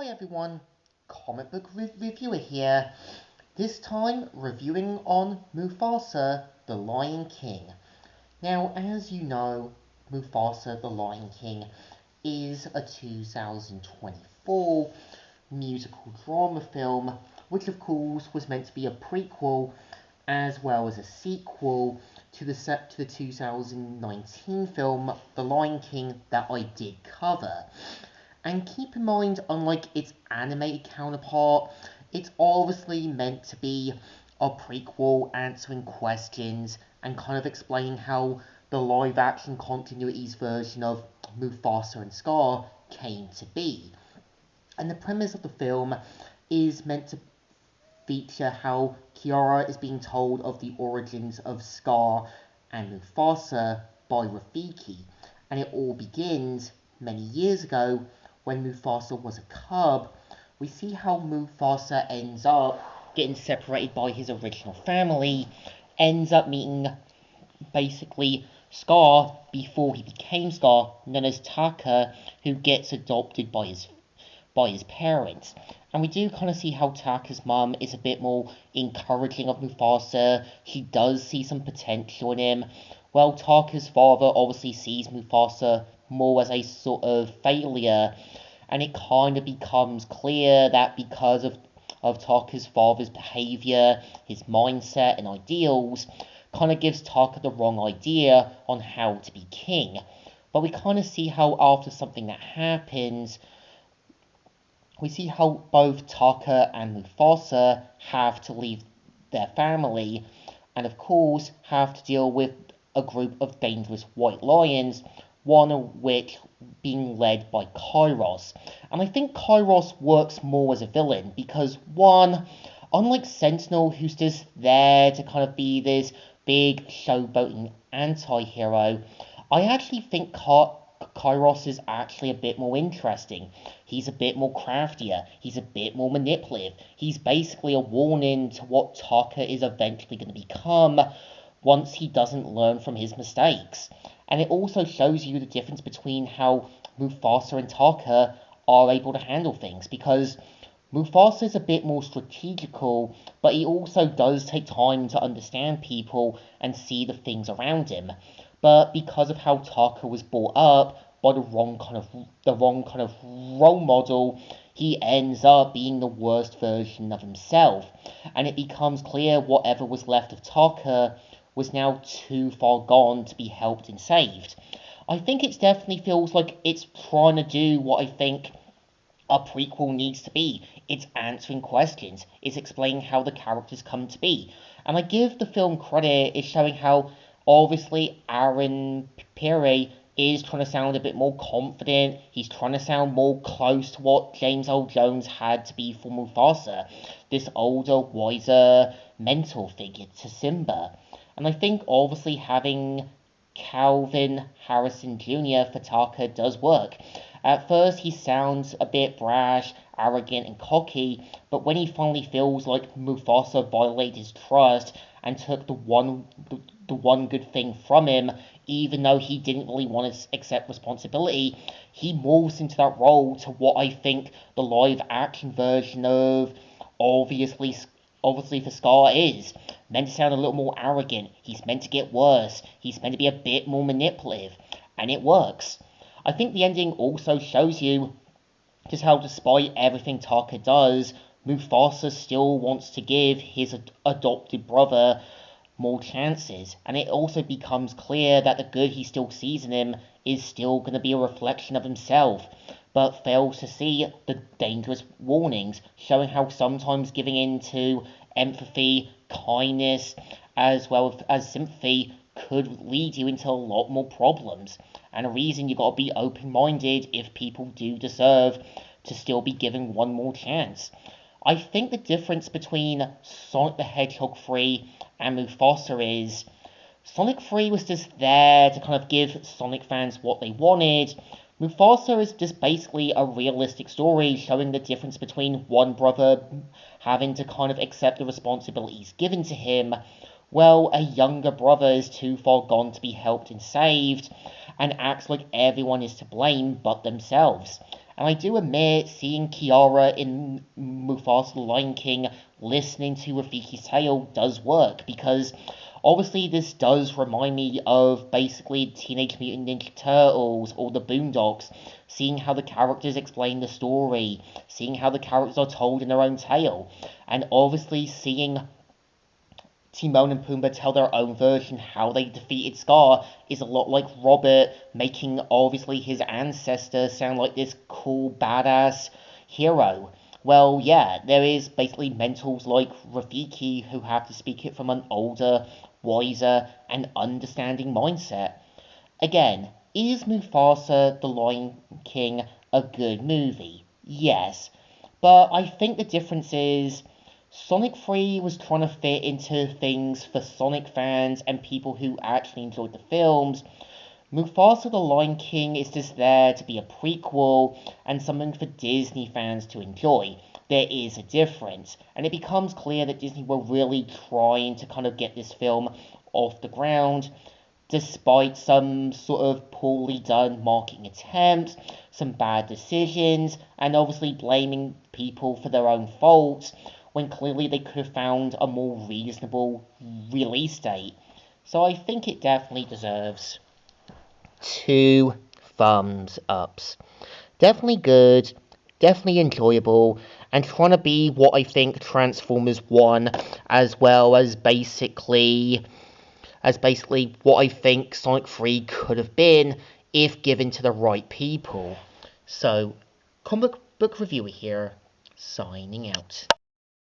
Hi everyone, comic book reviewer here. This time reviewing on Mufasa, the Lion King. Now, as you know, Mufasa, the Lion King is a 2024 musical drama film, which of course was meant to be a prequel as well as a sequel to the 2019 film The Lion King that I did cover. And keep in mind, unlike its animated counterpart, it's obviously meant to be a prequel answering questions and kind of explaining how the live action continuity's version of Mufasa and Scar came to be. And the premise of the film is meant to feature how Kiara is being told of the origins of Scar and Mufasa by Rafiki. And it all begins many years ago when Mufasa was a cub. We see how Mufasa ends up getting separated by his original family, ends up meeting basically Scar before he became Scar, known as Taka, who gets adopted by his parents. And we do kind of see how Taka's mum is a bit more encouraging of Mufasa. She does see some potential in him. Well, Taka's father obviously sees Mufasa more as a sort of failure, and it kind of becomes clear that because of Taka's father's behaviour, his mindset and ideals, kind of gives Taka the wrong idea on how to be king. But we kind of see how after something that happens, we see how both Taka and Mufasa have to leave their family, and of course have to deal with a group of dangerous white lions, one of which being led by Kairos. And I think Kairos works more as a villain because, one, unlike Sentinel, who's just there to kind of be this big showboating anti-hero, I actually think Kairos is actually a bit more interesting. He's a bit more craftier. He's a bit more manipulative. He's basically a warning to what Taka is eventually going to become once he doesn't learn from his mistakes. And it also shows you the difference between how Mufasa and Taka are able to handle things, because Mufasa is a bit more strategical, but he also does take time to understand people and see the things around him. But because of how Taka was brought up by the wrong kind of role model, he ends up being the worst version of himself. And it becomes clear whatever was left of Taka was now too far gone to be helped and saved. I think it definitely feels like it's trying to do what I think a prequel needs to be. It's answering questions. It's explaining how the characters come to be. And I give the film credit. It's showing how obviously Aaron Piri is trying to sound a bit more confident. He's trying to sound more close to what James Earl Jones had to be for Mufasa. This older, wiser mentor figure to Simba. And I think obviously having Calvin Harrison Jr. for Taka does work. At first he sounds a bit brash, arrogant and cocky, but when he finally feels like Mufasa violated his trust and took the one good thing from him, even though he didn't really want to accept responsibility, he morphs into that role to what I think the live action version of obviously for Scar is. Meant to sound a little more arrogant. He's meant to get worse. He's meant to be a bit more manipulative. And it works. I think the ending also shows you just how, despite everything Taka does, Mufasa still wants to give his adopted brother more chances. And it also becomes clear that the good he still sees in him is still going to be a reflection of himself, but fails to see the dangerous warnings, showing how sometimes giving in to empathy, kindness, as well as sympathy could lead you into a lot more problems. And a reason you gotta be open-minded if people do deserve to still be given one more chance. I think the difference between Sonic the Hedgehog 3 and Mufasa is Sonic 3 was just there to kind of give Sonic fans what they wanted. Mufasa is just basically a realistic story showing the difference between one brother having to kind of accept the responsibilities given to him, while a younger brother is too far gone to be helped and saved, and acts like everyone is to blame but themselves. And I do admit, seeing Kiara in Mufasa the Lion King listening to Rafiki's tale does work, because obviously this does remind me of basically Teenage Mutant Ninja Turtles or the Boondocks, seeing how the characters explain the story, seeing how the characters are told in their own tale, and obviously seeing Timon and Pumbaa tell their own version how they defeated Scar is a lot like Robert making obviously his ancestor sound like this cool badass hero. Well, yeah, there is basically mentors like Rafiki who have to speak it from an older, wiser, and understanding mindset. Again, is Mufasa the Lion King a good movie? Yes, but I think the difference is Sonic 3 was trying to fit into things for Sonic fans and people who actually enjoyed the films. Mufasa the Lion King is just there to be a prequel and something for Disney fans to enjoy. There is a difference, and it becomes clear that Disney were really trying to kind of get this film off the ground, despite some sort of poorly done marketing attempts, some bad decisions, and obviously blaming people for their own faults, when clearly they could have found a more reasonable release date. So I think it definitely deserves 2 thumbs ups. Definitely good, definitely enjoyable, and trying to be what I think Transformers 1, as well as basically what I think Sonic 3 could have been if given to the right people. So, comic book reviewer here, signing out.